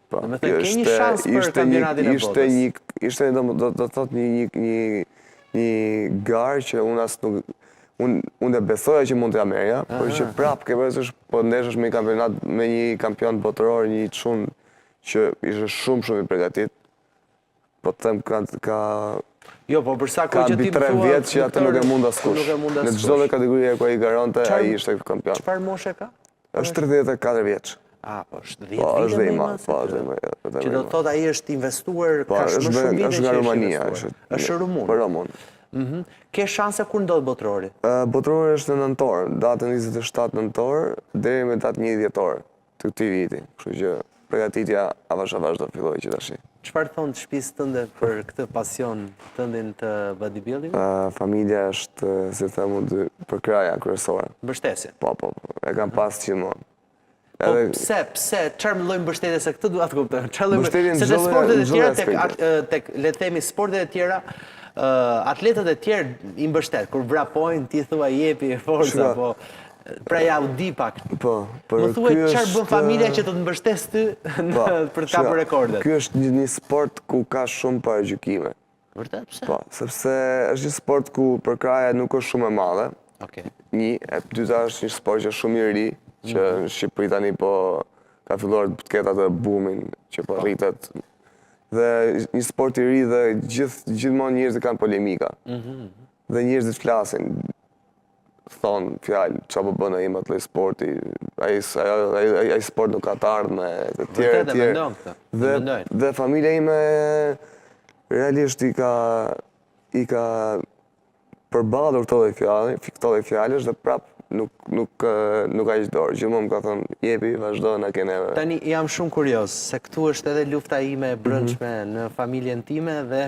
Do të thënë, ke një shans për kampionatin e botës. Ishte do të thotë një garë që unë as nuk unë e besoja që mund të merja, por që prapë ke vërtetë po ndeshësh me një kampion botëror, një çun që ishte shumë i përgatitur. Po të them ka Jo, po për sa kohë që ti më thua 3 vjet që atë nuk e mund askush. Në çdo lloj kategorie ku ai garonte, ai ishte kampion. Çfarë moshe ka? Është 34 vjeç. Po është 10 vite. Është dhe i madh, po është. Që do të thotë ai është investuar ka shumë vite që është nga Rumania, është rumun. Po rumun. Ke shanse kur ndodh botërori? Botërori është në nëntor, datën 27 nëntor deri me datën 1 dhjetor të këtij viti. Kështu që përgatitja avash do fillojë që tash. Çfarë thon të shtëpisë tënde për këtë pasion tëndin të bodybuilding? Familja është, si themu, për kraja kryesore. Mbështesin. Po, e kam pas gjithmonë. Po pse, çfarë lloj mbështetje se këtë dua të kuptoj. Çfarë lloj mbështetje? Se sportet e tjera tek le të themi sportet e tjera, atletët e tjerë i mbështet kur vrapojnë, ti thua jepi forca, po pra ja u di pak. Po, më thuaj çfarë bën familja që të mbështes ty për të kapur rekordet. Ky është një sport ku ka shumë paragjykime. Vërtet pse? Po, sepse është një sport ku përkraja nuk është shumë e madhe. Një, e dyta është një sport që është shumë i ri, që në Shqipëri tani po ka filluar të ketë atë boomin që po rritet. Dhe një sport i ri dhe gjithmonë njerëzit kanë polemika. Dhe njerëzit flasin, thonë fjalë, çfarë po bën ai me atë sporti, ai sport nuk ka të ardhme, të tjerë. Dhe familja ime realisht i ka përballur këto lloj fjalësh dhe prap nuk ka hiq dorë. Gjithmonë më ka thënë, jepi, vazhdo, na ke neve. Tani jam shumë kurioz, se këtu është edhe lufta ime e brendshme në familjen time dhe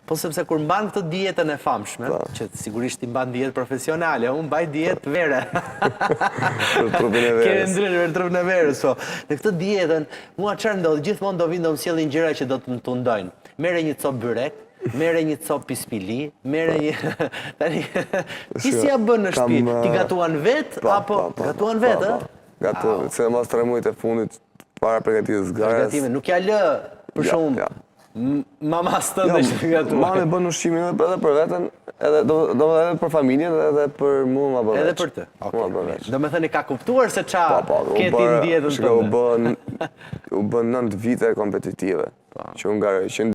po sepse kur mban këtë dietën e famshme, që sigurisht i mban dietë profesionale, unë mbaj dietë vere. Për trupin e verës. Kemi ndryrë për trupin e verës, po. Në këtë dietën, mua çfarë ndodh, gjithmonë do vinë do më sjellin gjëra që do të më tundojnë. Merre një copë byrek, mere një copë pispili, mere një... Tani, ti si ja bën në shtëpi? Ti gatuan vetë, apo gatuan vetë? Gatuan, se mas 3 muajt e fundit para përgatitjes garës. Përgatime, nuk ja lë, për shumë, mamas tënde që gatuan. Mame bën ushqimin edhe për veten, edhe për familjen, edhe për mua ma bën veç. Edhe për të? Do me thëni ka kuptuar se qa keti në dietën tënde? U bën 9 vite kompetitive, që unë garoj,